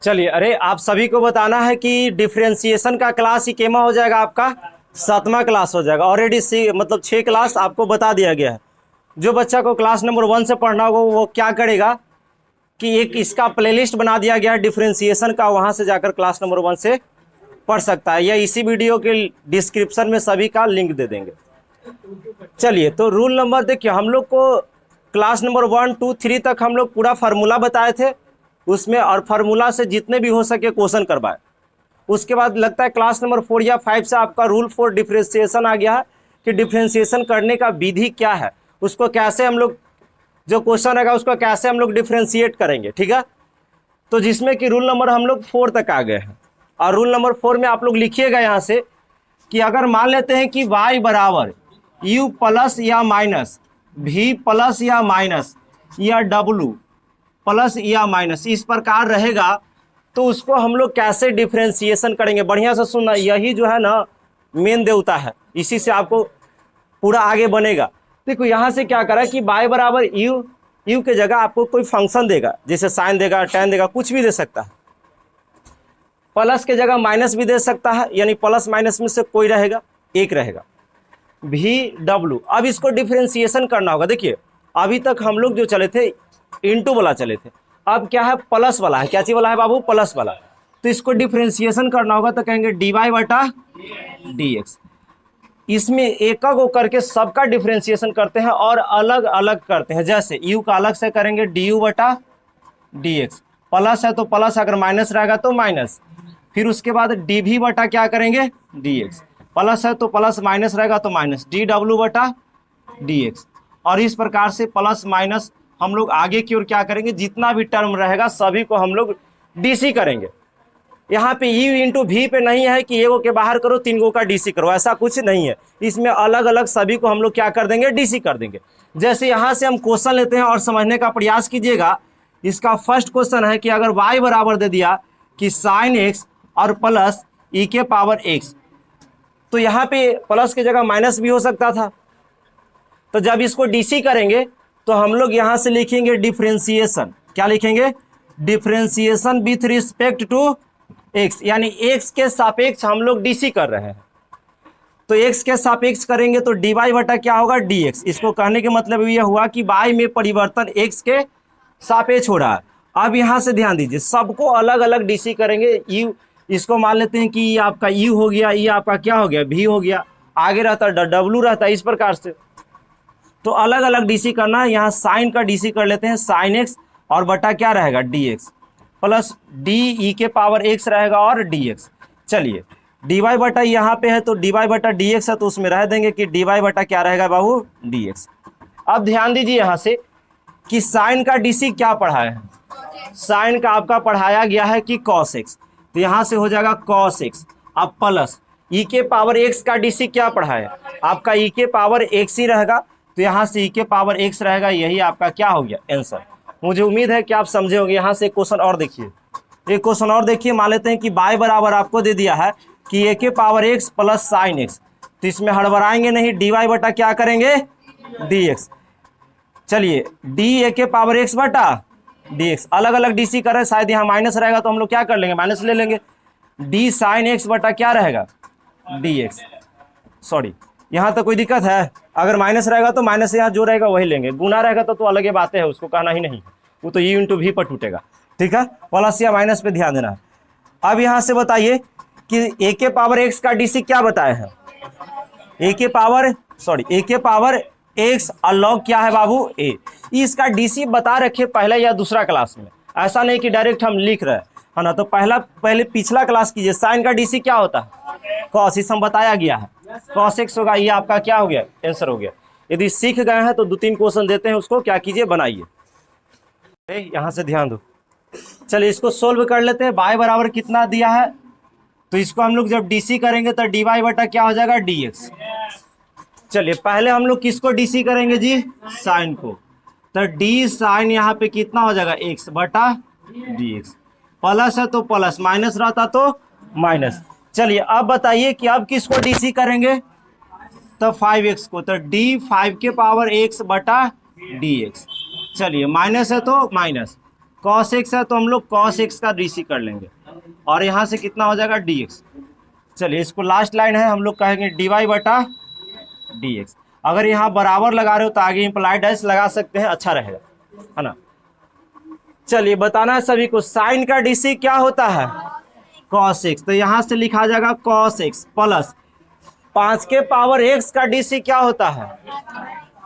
चलिए, अरे आप सभी को बताना है कि डिफरेंशिएशन का क्लास ही केमा हो जाएगा आपका 7वां क्लास हो जाएगा। ऑलरेडी मतलब 6 क्लास आपको बता दिया गया है। जो बच्चा को क्लास नंबर 1 से पढ़ना होगा वो क्या करेगा कि एक इसका प्लेलिस्ट बना दिया गया है डिफरेंशिएशन का, वहाँ से जाकर क्लास नंबर 1 से पढ़ सकता है, या इसी वीडियो के डिस्क्रिप्शन में सभी का लिंक दे देंगे। चलिए, तो रूल नंबर देखिए, हम लोग को क्लास नंबर 1, 2, 3 तक हम लोग पूरा फार्मूला बताए थे उसमें, और फार्मूला से जितने भी हो सके क्वेश्चन करवाए। उसके बाद लगता है क्लास नंबर 4 या 5 से आपका रूल फॉर डिफरेंशिएशन आ गया है कि डिफरेंशिएशन करने का विधि क्या है, उसको कैसे हम लोग, जो क्वेश्चन रहेगा उसको कैसे हम लोग डिफरेंशिएट करेंगे, ठीक है। तो जिसमें कि रूल नंबर हम लोग 4 तक आ गए हैं, और रूल नंबर 4 में आप लोग लिखिएगा यहाँ से कि अगर मान लेते हैं कि y बराबर u प्लस या माइनस, v प्लस या माइनस, या w प्लस या माइनस, इस प्रकार रहेगा, तो उसको हम लोग कैसे डिफरेंशिएशन करेंगे। बढ़िया से सुनना, यही जो है ना मेन देवता है, इसी से आपको पूरा आगे बनेगा। देखो यहाँ से क्या करा कि y बराबर u के जगह आपको कोई फंक्शन देगा, जैसे साइन देगा, टेन देगा, कुछ भी दे सकता है। प्लस के जगह माइनस भी दे सकता है, यानी प्लस माइनस में से कोई रहेगा, एक रहेगा। v अब इसको डिफरेंशिएशन करना होगा। देखिए अभी तक हम लोग जो चले थे इनटू वाला चले थे, अब क्या है प्लस वाला है। क्या चीज वाला है बाबू? प्लस वाला। तो इसको डिफरेंशिएशन करना होगा तो कहेंगे dy बटा dx। इसमें एक करके सबका डिफरेंशिएशन करते हैं और अलग अलग करते हैं। जैसे u का अलग से करेंगे du बटा dx, प्लस है तो प्लस, अगर माइनस रहेगा तो माइनस, फिर उसके बाद dv बटा क्या करेंगे dx, प्लस है तो प्लस, माइनस रहेगा तो माइनस, dw बटा dx। और इस प्रकार से प्लस माइनस हम लोग आगे की ओर क्या करेंगे, जितना भी टर्म रहेगा सभी को हम लोग डीसी करेंगे। यहाँ पे u इंटू वी पे नहीं है कि एगो के बाहर करो 3 गो का डीसी करो, ऐसा कुछ नहीं है। इसमें अलग अलग सभी को हम लोग क्या कर देंगे, डीसी कर देंगे। जैसे यहाँ से हम क्वेश्चन लेते हैं और समझने का प्रयास कीजिएगा। इसका फर्स्ट क्वेश्चन है कि अगर y बराबर दे दिया कि साइन एक्स और प्लस ई के पावर एक्स, तो यहाँ पे प्लस की जगह माइनस भी हो सकता था। तो जब इसको डीसी करेंगे तो हम लोग यहाँ से लिखेंगे डिफरेंशिएशन। क्या लिखेंगे? Differentiation with respect to X, यानी एक्स के सापेक्ष हम लोग डीसी कर रहे हैं। तो एक्स के सापेक्ष करेंगे तो डी वाई बटा क्या होगा, डी एक्स। इसको कहने के मतलब ये हुआ कि वाई में परिवर्तन एक्स के सापेक्ष हो रहा है। अब यहाँ से ध्यान दीजिए, सबको अलग अलग डीसी करेंगे। यू, इसको मान लेते हैं कि ये आपका यू हो गया, ये आपका क्या हो गया, भी हो गया, आगे रहता डब्लू रहता है, इस प्रकार से। तो अलग अलग डीसी करना है। यहाँ साइन का डीसी कर लेते हैं, साइन एक्स और बटा क्या रहेगा, D x, plus D E के पावर एक्स रहेगा और डी एक्स। चलिए डी वाई बटा यहाँ पे है तो डी वाई बटा डी एक्स है, तो उसमें रह देंगे कि डी वाई बटा क्या रहेगा बाबू, डी एक्स। अब ध्यान दीजिए यहाँ से कि साइन का डीसी क्या पढ़ाया है, साइन का आपका पढ़ाया गया है कि कॉस एक्स, तो यहाँ से हो जाएगा कॉस एक्स। अब प्लस ई के पावर एक्स का डीसी क्या पढ़ाया, आपका ई के पावर एक्स ही रहेगा, तो यहाँ से ई के पावर एक्स रहेगा। यही आपका क्या हो गया, आंसर। मुझे उम्मीद है कि आप समझे होंगे। यहाँ से एक क्वेश्चन और देखिए, एक क्वेश्चन और देखिए। मान लेते हैं कि y बराबर आपको दे दिया है कि ए के power x plus sine x, तो इसमें हड़बड़ाएंगे नहीं, डी वाई बटा क्या करेंगे, डी एक्स। चलिए डी ए के पावर एक्स बटा डी एक्स, अलग अलग डीसी कर रहे हैं, शायद यहाँ माइनस रहेगा तो हम लोग क्या कर लेंगे, माइनस ले लेंगे। डी साइन एक्स बटा क्या रहेगा, डी एक्स। सॉरी, यहाँ तो कोई दिक्कत है? अगर माइनस रहेगा तो माइनस से यहाँ जो रहेगा वही लेंगे, गुना रहेगा तो अलग ही बातें है, उसको कहना ही नहीं, वो तो यू इंटू वी पर टूटेगा, ठीक है। प्लस या माइनस पे ध्यान देना है। अब यहाँ से बताइए कि ए के पावर एक्स का डीसी क्या बताया है, ए के पावर एक्स और लॉग क्या है बाबू, ए। इसका डीसी बता रखे पहले या दूसरा क्लास में, ऐसा नहीं कि डायरेक्ट हम लिख रहे हैं, है ना। तो पहले पिछला क्लास कीजिए। साइन का डीसी क्या होता है, कॉस, इस हम बताया गया है, कॉस एक्स होगा। ये आपका क्या हो गया, आंसर हो गया। यदि सीख गए हैं तो 2-3 क्वेश्चन देते हैं, उसको क्या कीजिए, बनाइए। यहाँ से ध्यान दो। चलिए इसको सोल्व कर लेते हैं। y बराबर कितना दिया है, तो इसको हम लोग जब डीसी करेंगे तो डी वाई बटा क्या हो जाएगा, डी एक्स। चलिए पहले हम लोग किसको डीसी करेंगे जी, साइन को, तो डी साइन यहाँ पे कितना हो जाएगा, एक्स बटा डी एक्स। प्लस है तो प्लस, माइनस रहता तो माइनस। चलिए अब बताइए कि अब किसको डीसी करेंगे, तो 5x को, तो डी 5 के पावर x बटा डी एक्स। चलिए माइनस है तो माइनस, कॉस एक्स है तो हम लोग कॉस एक्स का डीसी कर लेंगे, और यहाँ से कितना हो जाएगा डी एक्स। चलिए इसको लास्ट लाइन है, हम लोग कहेंगे डी वाई बटा डी एक्स। अगर यहाँ बराबर लगा रहे हो तो आगे इम्प्लाइड डैश लगा सकते हैं, अच्छा रहेगा, है ना। चलिए बताना है सभी को, साइन का डीसी क्या होता है कॉस एक्स, तो यहाँ से लिखा जाएगा कॉस एक्स प्लस 5 के पावर एक्स का डीसी क्या होता है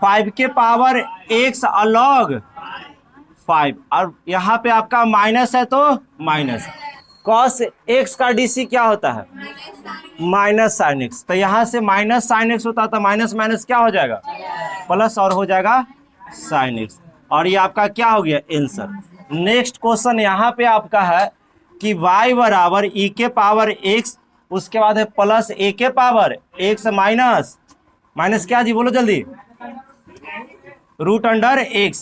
5 के पावर एक्स अलॉग 5, और यहाँ पे आपका माइनस है तो माइनस। कॉस एक्स का डीसी क्या होता है माइनस साइन एक्स, तो यहाँ से माइनस साइन एक्स होता था, माइनस माइनस क्या हो जाएगा प्लस, और हो जाएगा साइन एक्स, और ये आपका क्या हो गया आंसर। नेक्स्ट क्वेश्चन यहाँ पे आपका है कि y बराबर e के पावर x, उसके बाद है प्लस a के पावर x माइनस माइनस क्या जी बोलो जल्दी, रूट अंडर x।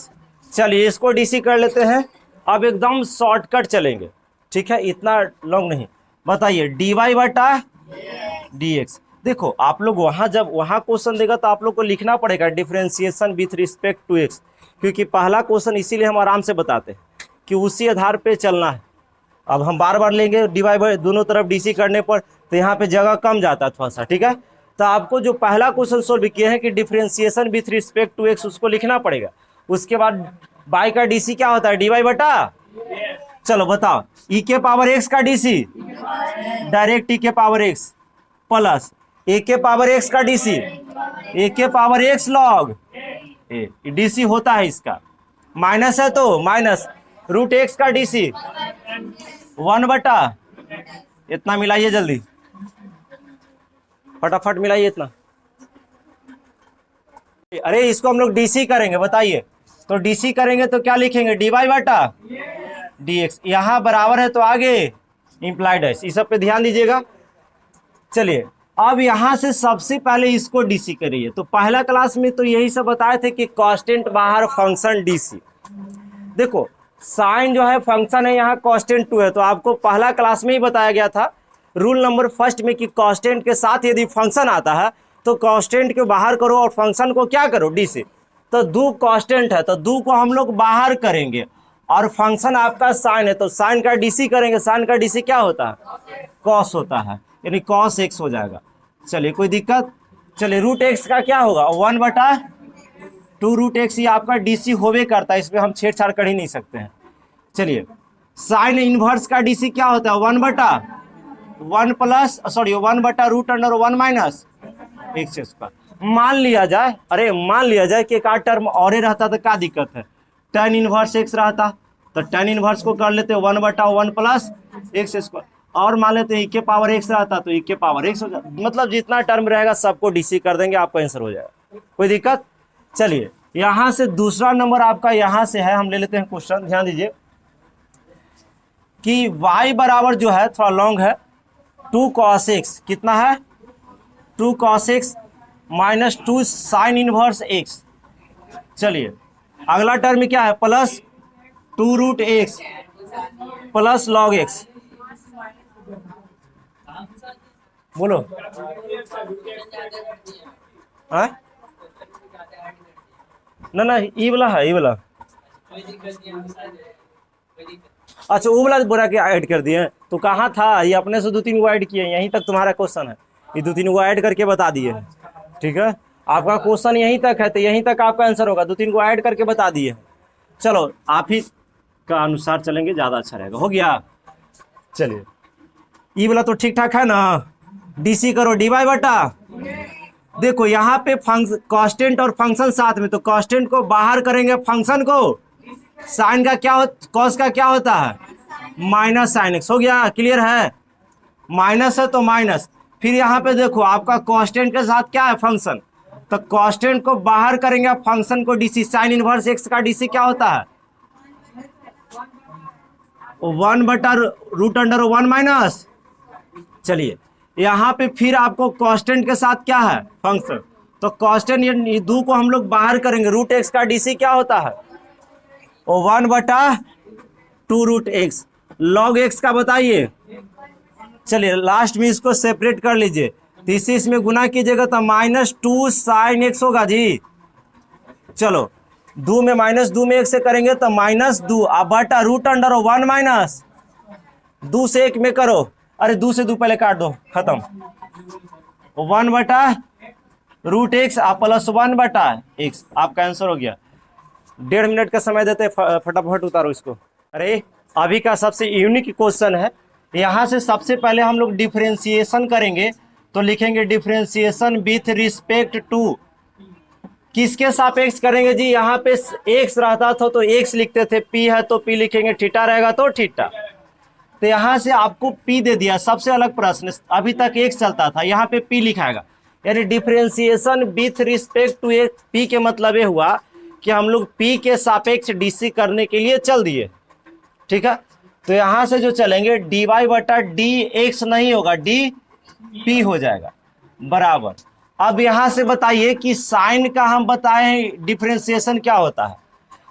चलिए इसको डीसी कर लेते हैं, अब एकदम शॉर्टकट चलेंगे, ठीक है, इतना लॉन्ग नहीं। बताइए डी वाई बटा डी एक्स। देखो आप लोग वहाँ जब वहाँ क्वेश्चन देगा तो आप लोग को लिखना पड़ेगा differentiation with respect to X, क्योंकि पहला क्वेश्चन इसीलिए हम आराम से बताते हैं कि उसी आधार पे चलना है। अब हम बार बार लेंगे डिवाइड बाई दोनों तरफ डीसी करने पर, तो यहाँ पे जगह कम जाता है थोड़ा सा, ठीक है। तो आपको जो पहला क्वेश्चन सोल्व किया है कि differentiation with respect to X, उसको लिखना पड़ेगा। उसके बाद बाई का डीसी क्या होता है डी वाई बटा, चलो बताओ ई के पावर एक्स का डीसी डायरेक्ट ई के पावर एक्स प्लस ए के पावर एक्स का डीसी ए के पावर एक्स लॉग ए, डीसी होता है इसका, माइनस है तो माइनस रूट एक्स का डीसी 1 बटा, इतना मिलाइए जल्दी फटाफट मिलाइए इतना। अरे इसको हम लोग डीसी करेंगे, बताइए तो डीसी करेंगे तो क्या लिखेंगे डी वाई बटा डी एक्स, यहाँ बराबर है तो आगे इम्प्लाइड है, इस सब पे ध्यान दीजिएगा। चलिए अब यहाँ से सबसे पहले इसको डीसी करिए, तो पहला क्लास में तो यही सब बताए थे कि कांस्टेंट बाहर फंक्शन डीसी। देखो साइन जो है फंक्शन है, यहाँ कांस्टेंट 2 है, तो आपको पहला क्लास में ही बताया गया था रूल नंबर फर्स्ट में कि कांस्टेंट के साथ यदि फंक्शन आता है तो कांस्टेंट को बाहर करो और फंक्शन को क्या करो डीसी। तो दो कांस्टेंट है तो दो को हम लोग बाहर करेंगे, और फंक्शन आपका साइन है तो साइन का डीसी करेंगे, साइन का डीसी क्या होता है कॉस होता है, यानी कॉस एक्स हो जाएगा। चलिए कोई दिक्कत, चलिए रूट एक्स का क्या होगा 1 बटा 2 रूट एक्स, ये आपका डीसी होवे करता है, इसमें हम छेड़छाड़ कर ही नहीं सकते हैं। चलिए साइन इनवर्स का डीसी क्या होता है 1 बटा 1 प्लस 1 बटा root under 1 minus X square. मान लिया जाए, अरे मान लिया जाए कि एक आध टर्म और ही रहता तो क्या दिक्कत है, tan इनवर्स एक्स रहता तो tan इनवर्स को कर लेते 1 बटा 1 प्लस एक्स स्क्वायर, और मान लेते ई के पावर एक्स रहता तो ई के पावर एक्स हो जाता, मतलब जितना टर्म रहेगा सबको डीसी कर देंगे, आपका आंसर हो जाएगा, कोई दिक्कत। चलिए यहाँ से दूसरा नंबर आपका यहाँ से है, हम ले लेते हैं क्वेश्चन, ध्यान दीजिए कि y बराबर जो है थोड़ा लॉन्ग है 2 cos x, कितना है 2 cos x minus 2 sine inverse x। चलिए अगला टर्म क्या है plus 2 root X plus log X, बोलो हाँ ना ई वाला है, ई वाला अच्छा वो वाला बोला के ऐड कर दिए, तो कहाँ था ये, अपने से 2-3 को ऐड किए, यहीं तक तुम्हारा क्वेश्चन है, ये 2-3 को ऐड करके बता दिए, ठीक है, आपका क्वेश्चन यहीं तक है तो यहीं तक आपका आंसर होगा, 2-3 को ऐड करके बता दिए। चलो आप ही का अनुसार चलेंगे, ज़्यादा अच्छा रहेगा, हो गया। चलिए ये वाला तो ठीक ठाक है ना, डीसी करो डी वाई बटा, देखो यहाँ पे कांस्टेंट और फंक्शन साथ में, तो कांस्टेंट को बाहर करेंगे, फंक्शन को साइन का क्या कॉस का क्या होता है माइनस साइन एक्स, हो गया क्लियर है, माइनस है तो माइनस, फिर यहाँ पे देखो आपका कांस्टेंट के साथ क्या है फंक्शन, तो कांस्टेंट को बाहर करेंगे, फंक्शन को डीसी, साइन इनवर्स एक्स का डीसी क्या होता है 1 बटा रूट अंडर 1 माइनस। चलिए यहाँ पे फिर आपको कांस्टेंट के साथ क्या है फंक्शन, तो कांस्टेंट ये दो को हम लोग बाहर करेंगे, रूट एक्स का डीसी क्या होता है 1 बटा 2 रूट एक्स, लॉग एक्स का बताइए। चलिए लास्ट में इसको सेपरेट कर लीजिए, तो इसी इसमें गुना कीजिएगा तो -2 साइन एक्स होगा जी। चलो दो में माइनस दो में एक से करेंगे तो माइनस दो अब बटा रूट अंडर 1 माइनस दो से एक में करो, अरे दो से दो पहले काट दो, खत्म। 1 बटा रूट एक्स आप प्लस 1 बटा एक्स, आपका आंसर हो गया। 1.5 मिनट का समय देते, फटाफट उतारो इसको। अरे अभी का सबसे यूनिक क्वेश्चन है, यहाँ से सबसे पहले हम लोग डिफरेंशिएशन करेंगे, तो लिखेंगे डिफरेंशिएशन विथ रिस्पेक्ट टू, किसके सापेक्ष करेंगे जी? यहाँ पे एक्स रहता था तो एक्स लिखते थे, पी है तो पी लिखेंगे, थीटा रहेगा तो थीटा। तो यहाँ से आपको पी दे दिया, सबसे अलग प्रश्न, अभी तक एक्स चलता था, यहाँ पे पी लिखाएगा, यानी differentiation with respect to X. P के मतलब ये हुआ कि हम लोग पी के सापेक्ष डीसी करने के लिए चल दिए, ठीक है। तो यहाँ से जो चलेंगे डी वाई बटा डी एक्स नहीं होगा, डी पी हो जाएगा, बराबर। अब यहाँ से बताइए कि साइन का हम बताएं डिफरेंशिएशन क्या होता है,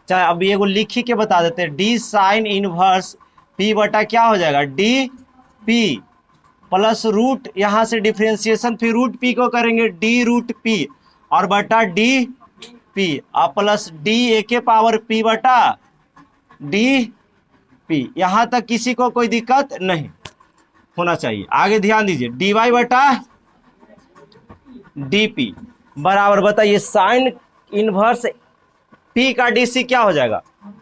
चाहे अब ये को लिख के बता देते हैं। डी साइन इनवर्स पी बटा क्या हो जाएगा, डी पी प्लस रूट, यहाँ से डिफरेंशिएशन फिर रूट पी को करेंगे, डी रूट पी और बटा डी पी और प्लस डी ए के पावर पी बटा डी पी। यहाँ तक किसी को कोई दिक्कत नहीं होना चाहिए। आगे ध्यान दीजिए, डी वाई बटा डी पी बराबर, बताइए साइन इनवर्स पी का डी सी क्या हो जाएगा,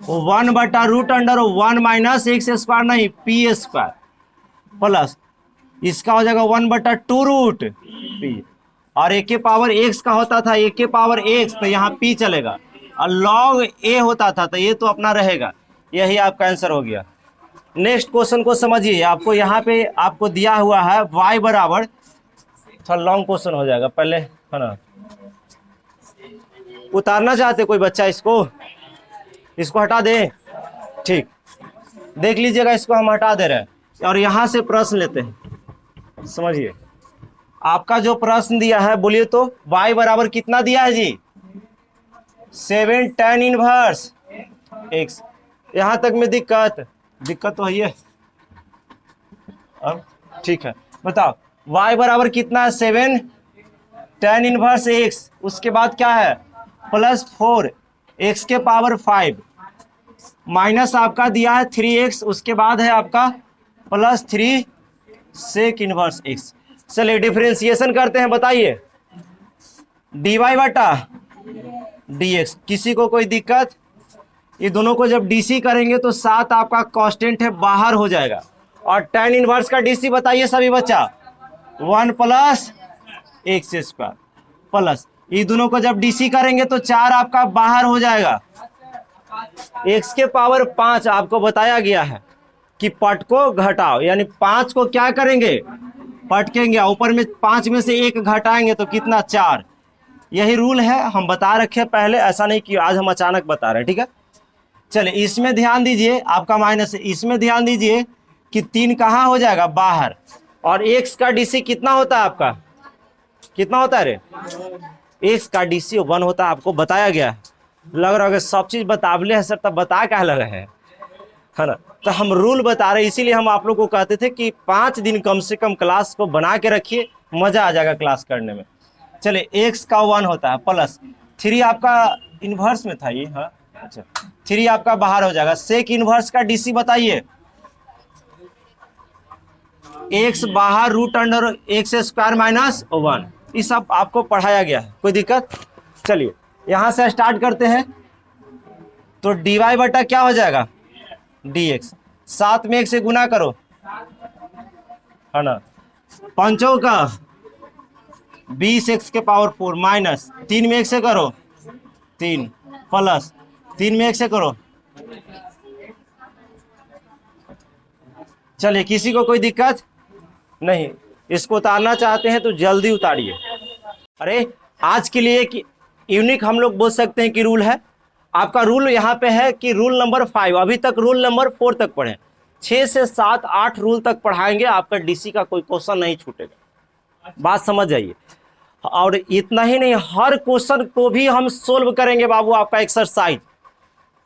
1 बटा root under 1 minus X square, नहीं पी स्क्वायर, प्लस इसका हो जाएगा 1 बटा 2 रूट पी, और एक के पावर एक्स का होता था एक के पावर एक्स, तो यहाँ पी चलेगा, और लॉग ए होता था तो ये तो अपना रहेगा। यही आपका आंसर हो गया। नेक्स्ट क्वेश्चन को समझिए, आपको यहाँ पे आपको दिया हुआ है y बराबर, थोड़ा लॉन्ग क्वेश्चन हो जाएगा पहले, है ना। उतारना चाहते कोई बच्चा इसको हटा दे, ठीक, देख लीजिएगा, इसको हम हटा दे रहे हैं और यहाँ से प्रश्न लेते हैं। समझिए, आपका जो प्रश्न दिया है, बोलिए तो y बराबर कितना दिया है जी, 7 tan इनवर्स x। यहाँ तक में दिक्कत तो है, अब ठीक है, बताओ y बराबर कितना है, 7 tan इनवर्स x, उसके बाद क्या है प्लस 4 x के पावर 5 माइनस आपका दिया है 3x, उसके बाद है आपका प्लस 3 सेक इनवर्स x। चलिए डिफरेंशिएशन करते हैं, बताइए dy बटा dx, किसी को कोई दिक्कत? ये दोनों को जब डीसी करेंगे तो 7 आपका कांस्टेंट है बाहर हो जाएगा, और tan इनवर्स का डीसी बताइए सभी बच्चा, 1 प्लस एक्स स्क्वायर, प्लस ये दोनों को जब डीसी करेंगे तो 4 आपका बाहर हो जाएगा, x के पावर 5 आपको बताया गया है कि पट को घटाओ, यानी 5 को क्या करेंगे, पटकेंगे, ऊपर में 5 में से 1 घटाएंगे तो कितना, 4। यही रूल है, हम बता रखे पहले, ऐसा नहीं कि आज हम अचानक बता रहे हैं, ठीक है। चलिए इसमें ध्यान दीजिए, आपका माइनस है, इसमें ध्यान दीजिए कि 3 कहाँ हो जाएगा, बाहर, और x का डीसी कितना होता है आपका, कितना होता है रे, x का डीसी 1 होता है, आपको बताया गया है। लग रहा है सब चीज बतावले है सर, तब बता क्या लग रहा है ना। तो हम रूल बता रहे हैं, इसीलिए हम आप लोग को कहते थे कि 5 दिन कम से कम क्लास को बना के रखिए, मजा आ जाएगा क्लास करने में। चलिए x का 1 होता है, प्लस 3 आपका इन्वर्स में था ये, हाँ अच्छा, 3 आपका बाहर हो जाएगा, सेक इन्वर्स का डीसी बताइए, x बाहर root under X square minus 1, ये सब आपको पढ़ाया गया है, कोई दिक्कत? चलिए यहाँ से स्टार्ट करते हैं, तो dy बटा क्या हो जाएगा, dx, 7 में 1 से गुना करो, है ना, 5 का 20x के पावर 4 माइनस 3 में 1 से करो 3, प्लस 3 में 1 से करो। चलिए किसी को कोई दिक्कत नहीं, इसको उतारना चाहते हैं तो जल्दी उतारिए। अरे आज के लिए कि यूनिक हम लोग बोल सकते हैं कि रूल है, आपका रूल यहाँ पे है कि रूल नंबर 5, अभी तक रूल नंबर 4 तक पढ़े, 6 से 7 8 रूल तक पढ़ाएंगे, आपका डीसी का कोई क्वेश्चन नहीं छूटेगा, बात समझ जाइए। और इतना ही नहीं, हर क्वेश्चन को भी हम सोल्व करेंगे बाबू, आपका एक्सरसाइज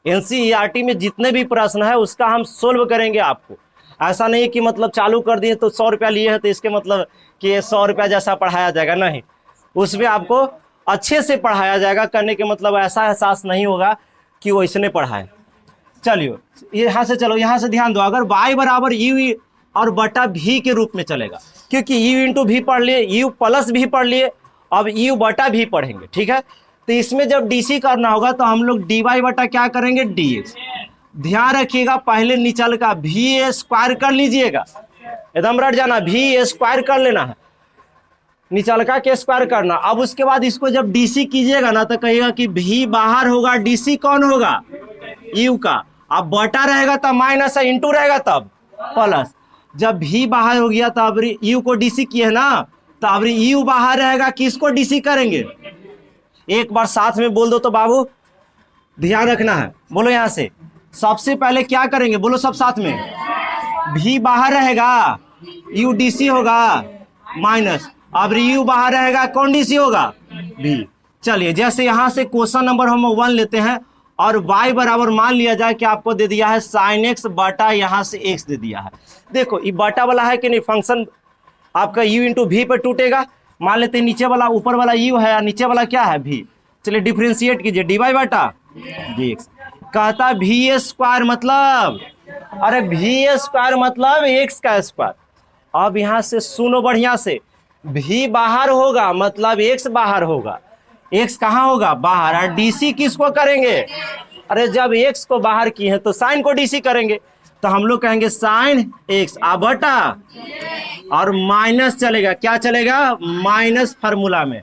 एनसीईआरटी में जितने भी प्रश्न है उसका हम सोल्व करेंगे आपको। ऐसा नहीं कि मतलब चालू कर दिए तो 100 रुपया लिए हैं तो इसके मतलब कि 100 रुपया जैसा पढ़ाया जाएगा, नहीं, उसमें आपको अच्छे से पढ़ाया जाएगा। करने के मतलब ऐसा एहसास नहीं होगा कि वैसने पढ़ाए। चलिए यहाँ से चलो, यहाँ से ध्यान दो, अगर y बराबर यू और बटा भी के रूप में चलेगा, क्योंकि यू इंटू भी पढ़ लिए, यू प्लस भी पढ़ लिए, अब यू बटा भी पढ़ेंगे, ठीक है। तो इसमें जब डीसी करना होगा तो हम लोग डी वाई बटा क्या करेंगे, डी एक्स। ध्यान रखिएगा पहले निचल का भी स्क्वायर कर लीजिएगा, एकदम रट जाना, भी स्क्वायर कर लेना है, निचल का के स्क्वायर करना। अब उसके बाद इसको जब डीसी कीजिएगा ना तो कहिएगा कि भी बाहर होगा, डीसी कौन होगा, यू का। अब बटा रहेगा तब माइनस है, इंटू रहेगा तब प्लस। जब भी बाहर हो गया तो अब यू को डीसी किए ना, तो अब यू बाहर रहेगा, किसको डीसी करेंगे, एक बार साथ में बोल दो तो बाबू ध्यान रखना है। बोलो यहाँ से सबसे पहले क्या करेंगे, बोलो सब साथ में, भी बाहर रहेगा, यू डीसी होगा माइनस, अब यू बाहर रहेगा, कौन डीसी होगा, भी। चलिए जैसे यहाँ से क्वेश्चन नंबर हम 1 लेते हैं और y बराबर मान लिया जाए कि आपको दे दिया है साइन एक्स बटा यहाँ से x दे दिया है। देखो ये बटा वाला है कि नहीं, फंक्शन आपका u इंटू भी पर टूटेगा। मान लेते हैं नीचे वाला ऊपर वाला u है और नीचे वाला क्या है, भी। चलिए डिफ्रेंशिएट कीजिए, डी वाई बटा डी एक्स। कहता भी स्क्वायर मतलब, अरे भी स्क्वायर मतलब एक्स का स्क्वायर। अब यहाँ से सुनो बढ़िया से, भी बाहर होगा मतलब एक्स बाहर होगा, एक्स कहाँ होगा, बाहर। और डीसी किसको करेंगे, अरे जब एक्स को बाहर किए हैं तो साइन को डीसी करेंगे, तो हम लोग कहेंगे साइन एक्स बटा, और माइनस चलेगा, क्या चलेगा, माइनस फार्मूला में।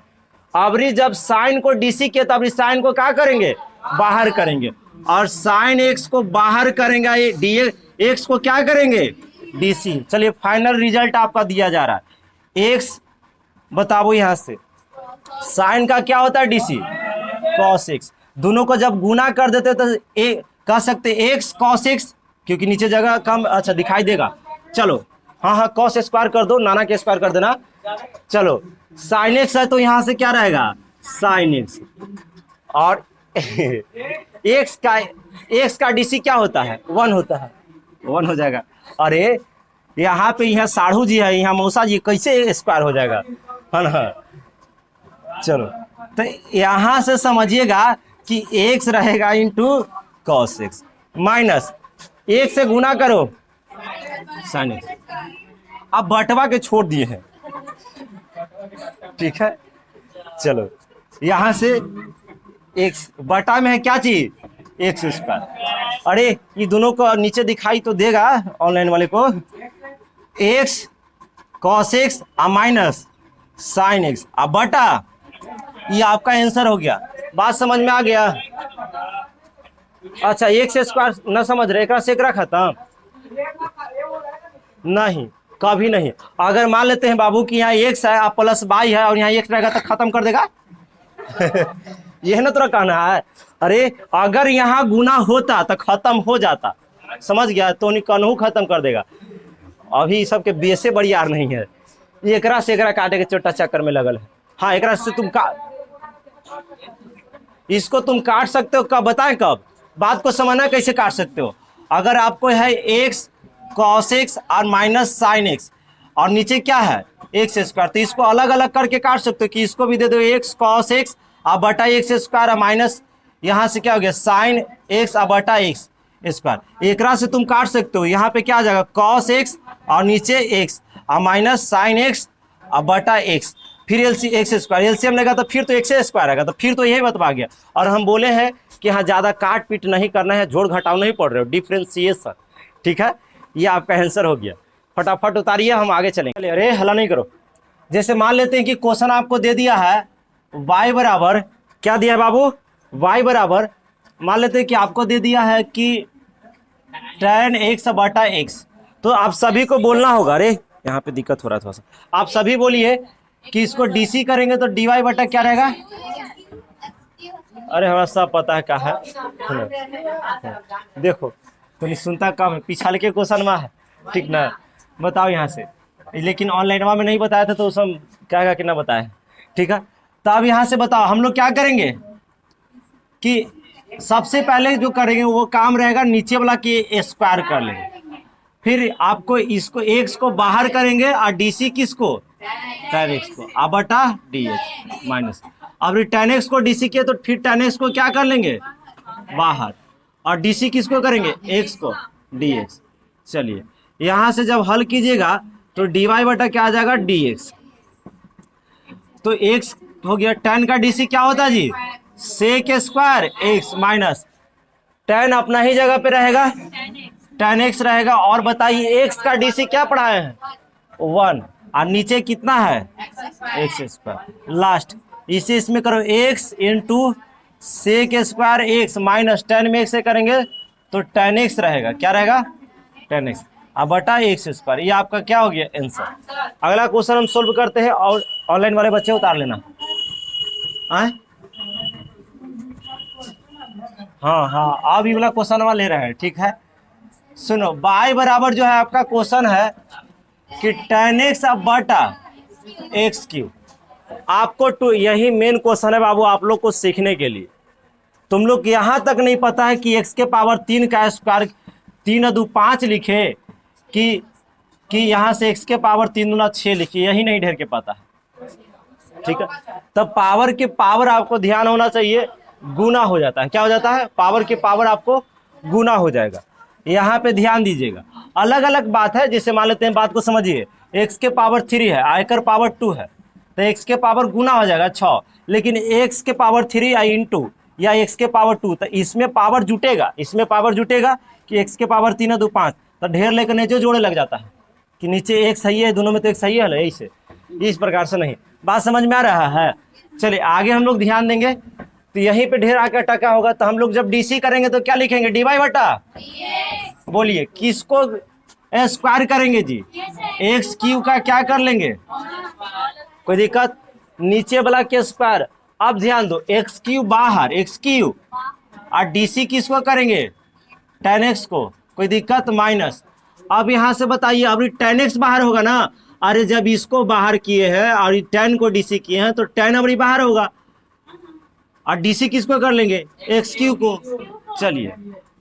अब जब साइन को डीसी किया तब साइन को क्या करेंगे, बाहर करेंगे, और साइन एक्स को बाहर करेंगे, डी एक्स को क्या करेंगे, डीसी। चलिए फाइनल रिजल्ट आपका दिया जा रहा है, एक्स बताओ यहाँ से, साइन का क्या होता है, डीसी, कॉस एक्स। दोनों को जब गुना कर देते तो कह सकते एक्स कॉस एक्स, क्योंकि नीचे जगह कम अच्छा दिखाई देगा। चलो हाँ कॉस स्क्वायर कर दो, नाना के स्क्वायर कर देना। चलो साइन एक्स है तो यहाँ से क्या रहेगा, साइन एक्स, और एक्स का डीसी क्या होता है, 1 होता है, 1 हो जाएगा। अरे यहाँ पे यहाँ साढ़ू जी है, यहाँ मौसा जी, कैसे स्क्वायर हो जाएगा, है ना। चलो तो यहाँ से समझिएगा कि एक्स रहेगा इंटू कॉस एक्स, माइनस एक से गुना करो साइन एक्स। अब बटवा के छोड़ दिए हैं, ठीक है। चलो यहाँ से एक्स बटा में है क्या चीज, एक्स स्क्वायर। अरे ये दोनों को नीचे दिखाई तो देगा ऑनलाइन वाले को, x cos x minus sine x बटा, ये आपका आंसर हो गया। बात समझ में आ गया। अच्छा एक्स स्क्वायर न समझ रहे, एक से एक खत्म नहीं, कभी नहीं। अगर मान लेते हैं बाबू कि यहाँ एक्स है आप प्लस वाई है और यहाँ एक्स रहेगा तो खत्म कर देगा यह ना तुरा कहना है। अरे अगर यहाँ गुना होता तो खत्म हो जाता, समझ गया, तो नहीं कन्हू खत्म कर देगा। अभी सबके बेसे बड़ी यार नहीं है, एकरा से एकरा काटे के छोटा चक्कर में लगल है। हाँ एकरा से तुम इसको तुम काट सकते हो, कब बताएं, कब बात को समझना कैसे काट सकते हो। अगर आपको है एक्स कॉस एक्स और माइनस साइन एक्स और नीचे क्या है एक्स स्क्वायर, तो इसको अलग अलग करके काट सकते हो कि इसको भी दे दो एक्स कॉस एक्स और बटा एक्स स्क्वायर और माइनस यहाँ से क्या हो गया साइन एक्स और बटा एक्स स्क्वायर। एकरा से तुम काट सकते हो, यहाँ पे क्या आ जाएगा कॉस एक्स और नीचे एक्स और माइनस साइन एक्स और बटा एक्स, फिर एक्स स्क्वायर, एलसीएम लेगा तो फिर तो एक्स स्क्वायर आएगा, तो फिर तो यही बता गया। और हम बोले हैं कि हाँ ज़्यादा काट पीट नहीं करना है, जोड़ घटाव नहीं पड़ रहे हो, डिफ्रेंशिएशन, ठीक है। ये आपका आंसर हो गया, फटाफट उतारिए, हम आगे चलेंगे। अरे हला नहीं करो। जैसे मान लेते हैं कि क्वेश्चन आपको दे दिया है y बराबर क्या दिया है बाबू, y बराबर मान लेते हैं कि आपको दे दिया है कि tan x बटा x, तो आप सभी को बोलना होगा। अरे यहाँ पे दिक्कत हो रहा है थोड़ा सा, आप सभी बोलिए कि इसको डीसी करेंगे तो dy बटा क्या रहेगा। अरे हमारा सब पता है क्या है, देखो तो नहीं सुनता कम है, पिछले के क्वेश्चन में है, ठीक ना। बताओ यहाँ से, लेकिन ऑनलाइन में नहीं बताया था तो सब कहेगा कि ना बताए, ठीक है। तो अब यहाँ से बताओ हम लोग क्या करेंगे कि सबसे पहले जो करेंगे वो काम रहेगा नीचे वाला कि स्क्वायर कर लेंगे, फिर आपको इसको एक्स को बाहर करेंगे और डीसी किसको, tan एक्स को अब बटा डी एक्स माइनस। अब tan एक्स को डीसी किया तो फिर tan एक्स को क्या कर लेंगे बाहर, और डीसी किसको करेंगे, एक्स को, dx। चलिए यहाँ से जब हल कीजिएगा तो dy बटा क्या आ जाएगा, dx। तो x हो गया, tan का डीसी क्या होता है जी, sec square x minus tan अपना ही जगह पे रहेगा, tan x रहेगा। और बताइए x का डीसी क्या पढ़ाए हैं, 1, और नीचे कितना है, एक्स स्क्वायर। लास्ट इसे इसमें करो, x into sec square X minus tan में x से करेंगे तो tan x रहेगा, क्या रहेगा, tan x, अब बटा एक्स स्क्वायर। ये आपका क्या हो गया, आंसर। अगला क्वेश्चन हम सोल्व करते हैं, और ऑनलाइन वाले बच्चे उतार लेना। आए? हाँ हाँ, अब ये वाला क्वेश्चन ले रहे हैं, ठीक है। सुनो, y बराबर जो है आपका क्वेश्चन है कि tan x अब बटा एक्स क्यू। आपको टू, यही मेन क्वेश्चन है बाबू आप लोग को सीखने के लिए। तुम लोग यहाँ तक नहीं पता है कि x के पावर 3 का स्क्वायर 3 2 5 लिखे कि यहाँ से x के पावर 3 दूना 6 लिखिए, यही नहीं ढेर के पता है, ठीक है। तब पावर के पावर आपको ध्यान होना चाहिए, गुना हो जाता है, क्या हो जाता है, पावर के पावर आपको गुना हो जाएगा। यहाँ पे ध्यान दीजिएगा, अलग अलग बात है। जैसे मान लेते हैं, बात को समझिए, x के पावर 3 है, आयकर पावर 2 है, तो x के पावर गुना हो जाएगा 6, लेकिन x के पावर 3 या इंटू या x के पावर 2, तो इसमें पावर जुटेगा, इसमें पावर जुटेगा कि x के पावर 3 2 5, तो ढेर लेकर नीचे जोड़े लग जाता है कि नीचे एक सही है, दोनों में तो एक सही है ना, यही से इस प्रकार से नहीं। बात समझ में आ रहा है। चलिए आगे हम लोग ध्यान देंगे, तो यहीं पे ढेर आकर टका होगा, तो हम लोग जब डीसी करेंगे तो क्या लिखेंगे, dy बटा, बोलिए किसको स्क्वायर करेंगे जी, एक्स क्यू का क्या कर लेंगे, कोई दिक्कत, नीचे वाला के स्क्वायर। अब ध्यान दो, एक्स क्यू बाहर, एक्स क्यू, और डीसी किसको करेंगे, tan x को, कोई दिक्कत, माइनस। अब यहाँ से बताइए, अब tan x बाहर होगा ना, अरे जब इसको बाहर किए हैं और tan को डीसी किए हैं तो tan अब बाहर होगा, और डीसी किसको कर लेंगे, एक्स क्यू को। चलिए,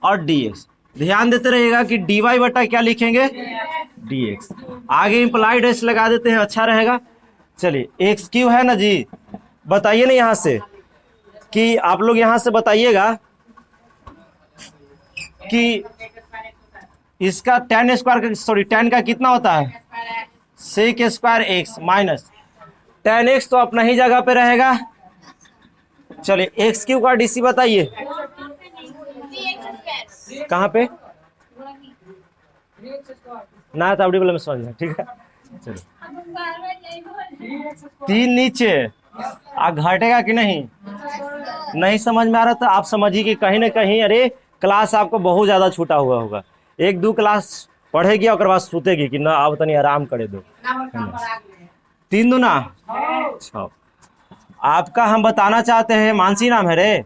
और dx ध्यान देते रहिएगा कि dy बटा क्या लिखेंगे, dx। आगे इंप्लाइड एस लगा देते हैं, अच्छा रहेगा। चलिए एक्स क्यू है ना जी, बताइए ना यहाँ से, कि आप लोग यहाँ से बताइएगा कि इसका tan स्क्वायर का, सॉरी tan का कितना होता है, sec square X minus tan x तो अपना ही जगह पे रहेगा। चलिए एक्स क्यू का डीसी बताइए, कहाँ पे ना, तो में समझ गया, ठीक है। चलिए 3 नीचे, घटेगा कि नहीं, नहीं समझ में आ रहा, तो आप समझिए कि कहीं ना कहीं, अरे क्लास आपको बहुत ज़्यादा छूटा हुआ होगा, 1 2 क्लास पढ़ेगी और बाद सूतेगी कि ना अब तनी आराम करे दो, 3 दूना 6। आपका हम बताना चाहते हैं, मानसी नाम है रे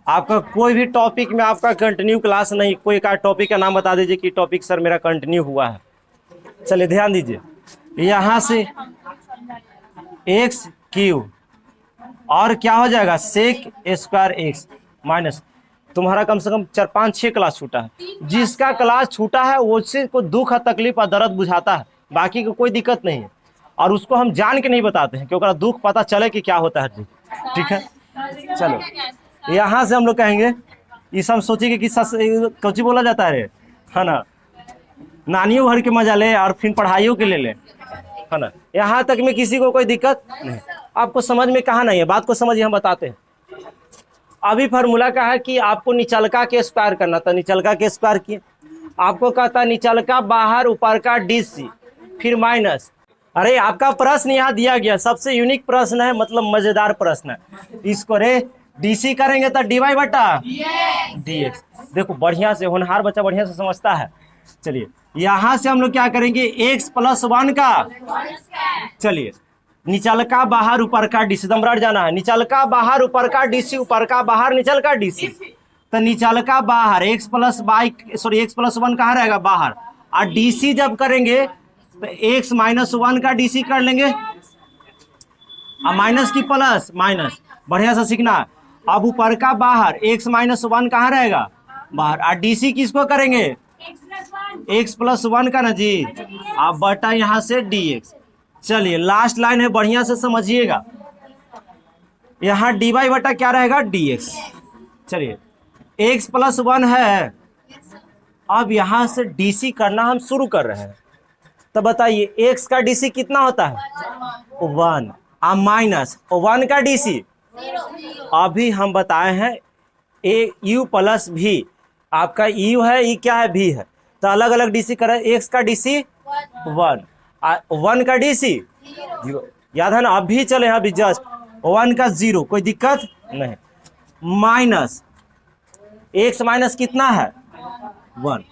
आपका, कोई भी टॉपिक में आपका कंटिन्यू क्लास नहीं, कोई का टॉपिक का नाम बता दीजिए कि टॉपिक सर मेरा कंटिन्यू हुआ है। चलिए ध्यान दीजिए, यहाँ से एक्स क्यू और क्या हो जाएगा, सेक स्क्वायर एक्स माइनस, तुम्हारा कम से कम 4 5 6 क्लास छूटा है। जिसका क्लास छूटा है उससे को दुख और तकलीफ और दर्द बुझाता है, बाकी को कोई दिक्कत नहीं है, और उसको हम जान के नहीं बताते हैं क्योंकि दुख पता चले कि क्या होता है जी, ठीक है। चलो यहाँ से हम लोग कहेंगे, ये सब सोचिए कि कोची बोला जाता है ना, नानियों घर के मजा ले और फिर पढ़ाइयों के ले, है ना। यहाँ तक में किसी को कोई दिक्कत नहीं, आपको समझ में कहाँ नहीं है, बात को समझिए, हम बताते हैं। अभी फार्मूला का है कि आपको निचलका के स्क्वायर करना था, निचलका के स्क्वायर किए, आपको कहता निचलका बाहर ऊपर का डीसी फिर माइनस। अरे आपका प्रश्न यहाँ दिया गया, सबसे यूनिक प्रश्न है, मतलब मजेदार प्रश्न है। इसको रे डीसी करेंगे तो dy बटा dx। देखो बढ़िया से, होनहार बच्चा बढ़िया से समझता है। चलिए यहाँ से हम लोग क्या करेंगे, x + 1 का, चलिए निचलका बाहर ऊपर का डीसी, दम रट जाना है, निचलका बाहर ऊपर का डीसी, ऊपर का बाहर निचल का डीसी, तो निचलका बाहर x + 1 कहाँ रहेगा, बाहर, और डीसी जब करेंगे तो x - 1 का डीसी कर लेंगे, और माइनस की प्लस माइनस, बढ़िया से सीखना। अब ऊपर का बाहर x - 1 कहाँ रहेगा, बाहर, और डीसी किसको करेंगे, x + 1 का ना जी, आप बटा यहाँ से dx। चलिए लास्ट लाइन है, बढ़िया से समझिएगा, यहाँ dy बटा क्या रहेगा, dx। चलिए x प्लस 1 है। अब यहां से डीसी करना हम शुरू कर रहे हैं, तो बताइए x का डीसी कितना होता है? 1। अब माइनस 1 का डीसी अभी हम बताए हैं ए यू प्लस भी, आपका यू है, ई क्या है, भी है, तो अलग अलग डीसी करें। x का डीसी 1, 1 का डीसी 0, याद है ना? अभी चले हैं, अभी जस्ट 1 का 0, कोई दिक्कत नहीं। माइनस x माइनस कितना है? 1।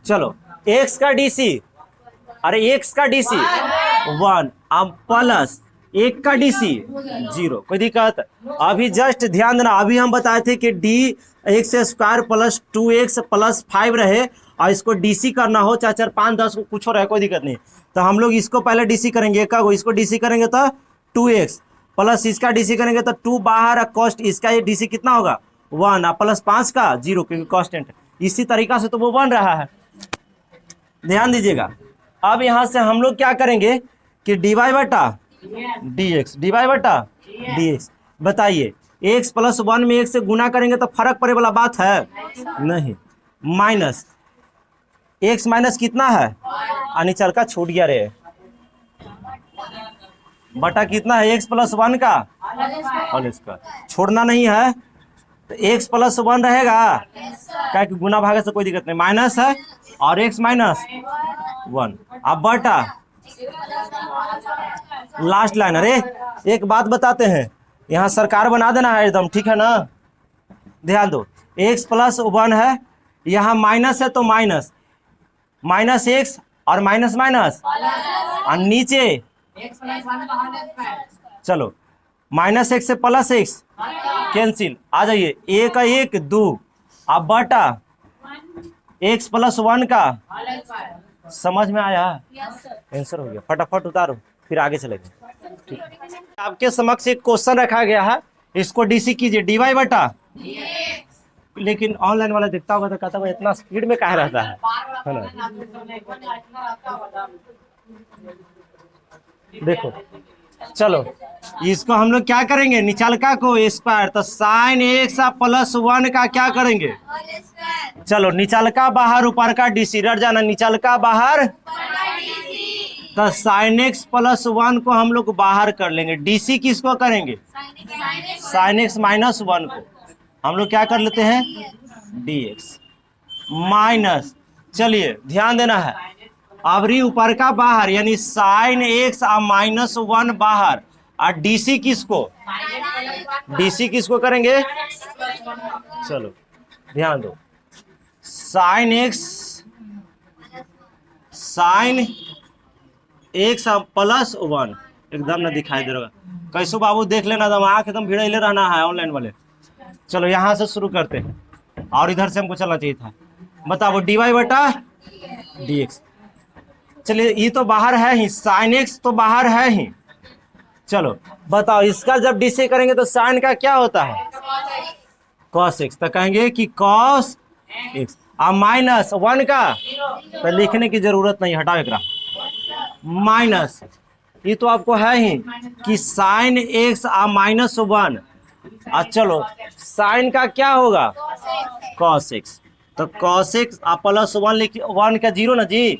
चलो x का डीसी, अरे x का डीसी 1, अब प्लस 1 का डीसी 0, कोई दिक्कत? अभी जस्ट ध्यान देना, अभी हम बताए थे कि D x square plus 2x plus 5 रहे और इसको डीसी करना हो, चाहे 4 5 10 कुछ हो रहे, कोई दिक्कत नहीं। तो हम लोग इसको पहले डीसी करेंगे, एक का इसको डीसी करेंगे तो 2x प्लस इसका डीसी करेंगे तो 2 बाहर, कॉस्ट इसका ये डीसी कितना होगा? 1, प्लस 5 का 0, क्योंकि कॉन्स्टेंट। इसी तरीका से तो वो बन रहा है, ध्यान दीजिएगा। अब यहां से हम लोग क्या करेंगे कि dy बटा dx, dy बटा dx। बताइए x प्लस 1 में 1 से गुना करेंगे तो फर्क पड़े वाला बात है नहीं। माइनस x माइनस कितना है? अनिचल का छूट गया रे, बटा कितना है? x प्लस 1 का होल स्क्वायर, छोड़ना नहीं है, तो x प्लस 1 रहेगा, क्या कि गुना भागे से कोई दिक्कत नहीं, माइनस है और x माइनस 1। अब बटा लास्ट लाइन। अरे एक बात बताते हैं, यहाँ सरकार बना देना है एकदम, ठीक है ना? ध्यान दो, x प्लस 1 है, यहाँ माइनस है तो माइनस, माइनस x और माइनस माइनस और नीचे चलो माइनस x से प्लस x कैंसिल, आ जाइए, 1 का 1 2, अब बटा x प्लस 1 का, समझ में आया? आंसर हो गया, फटाफट उतारो फिर आगे चलेंगे। ठीक, आपके समक्ष एक क्वेश्चन रखा गया है, इसको डीसी कीजिए, dy बटा, लेकिन ऑनलाइन वाला देखता होगा तो कहता होगा इतना स्पीड में कहाँ रहता है ना? देखो चलो इसको हम लोग क्या करेंगे, निचलका को स्क्वायर, तो साइन एक्स प्लस 1 का क्या करेंगे? चलो निचलका बाहर ऊपर का डीसी, रट जाना, निचलका बाहर, तो साइन एक्स प्लस 1 को हम लोग बाहर कर लेंगे, डीसी किसको करेंगे? साइन एक्स माइनस 1 को हम लोग क्या कर लेते हैं? डीएक्स माइनस, चलिए ध्यान देना है, अबरी ऊपर का बाहर यानी साइन एक्स माइनस 1 बाहर, और डीसी किसको? डीसी किसको करेंगे? चलो ध्यान दो, साइन एक्स प्लस 1 एकदम ना दिखाई दे रहा, कैसो बाबू देख लेना, दम आँख एकदम भिड़े रहना है ऑनलाइन वाले। चलो यहाँ से शुरू करते हैं, और इधर से हमको चलना चाहिए था। बताओ dy बटा dx, चलिए ये तो बाहर है ही, साइन एक्स तो बाहर है ही। चलो बताओ इसका जब डीसी करेंगे तो साइन का क्या होता है? कॉस एक्स, तो कहेंगे कि कॉस एक्स, अब माइनस 1 का तो लिखने की जरूरत नहीं, हटाओ एकरा, माइनस ये तो आपको है ही कि साइन एक्स माइनस 1, चलो साइन का क्या होगा? कॉस एक्स, तो कॉस एक्स प्लस 1 लिख, 1 का 0 ना जी,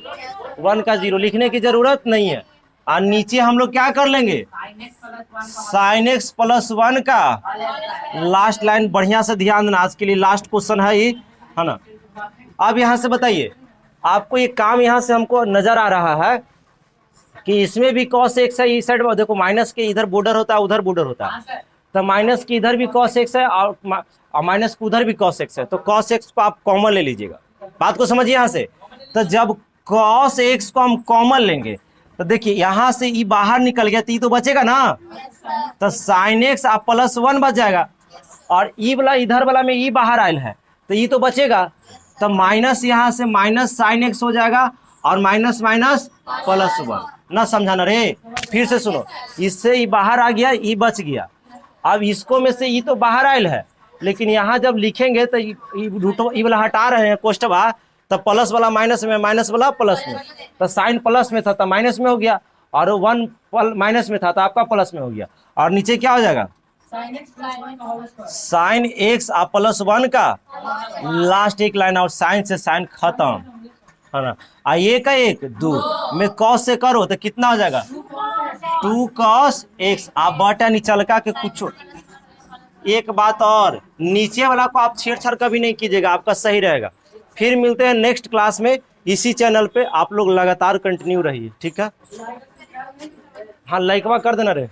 1 का 0 लिखने की जरूरत नहीं है, और नीचे हम लोग क्या कर लेंगे? साइन एक्स प्लस 1 का लास्ट लाइन, बढ़िया से ध्यान देना, आज के लिए लास्ट क्वेश्चन है ये, है ना? अब यहाँ से बताइए, आपको ये काम यहाँ से हमको नजर आ रहा है कि इसमें भी कॉस एक्स है, इस साइड में देखो माइनस के इधर बॉर्डर होता है, उधर बॉर्डर होता है, तो माइनस की इधर भी कॉस एक्स है और माइनस को उधर भी कॉस एक्स है, तो कॉस एक्स को आप कॉमन ले लीजिएगा, बात को समझिए यहाँ से। तो जब कॉस एक्स को हम कॉमन लेंगे तो देखिए यहाँ से ई बाहर निकल गया तो ई तो बचेगा ना, तो साइन एक्स प्लस 1 बच जाएगा, और ई वाला इधर वाला में ई बाहर आयल है तो ई तो बचेगा, तो माइनस यहाँ से माइनस साइन एक्स हो जाएगा, और माइनस माइनस प्लस 1 ना, समझाना रे, फिर से सुनो, इससे ई बाहर आ गया, ई बच गया, अब इसको में से ई तो बाहर आयल है, लेकिन यहाँ जब लिखेंगे तो ई वाला हटा रहे हैं कोष्टवा, तो प्लस वाला माइनस में, माइनस वाला प्लस में, तो साइन प्लस में था तो माइनस में हो गया, और 1 माइनस में था तो आपका प्लस में हो गया, और नीचे क्या हो जाएगा? साइन एक्स आप +1 का लास्ट एक लाइन और साइन से साइन खत्म है ना। ये का एक 2 में कॉस से करो तो कितना हो जाएगा 2 cos x। आप बटा निचलका के कुछ एक बात और नीचे वाला को आप छेड़छाड़ कभी नहीं कीजिएगा, आपका सही रहेगा। फिर मिलते हैं नेक्स्ट क्लास में इसी चैनल पे, आप लोग लगातार कंटिन्यू रहिए, ठीक है। हाँ लाइकवा कर देना रे।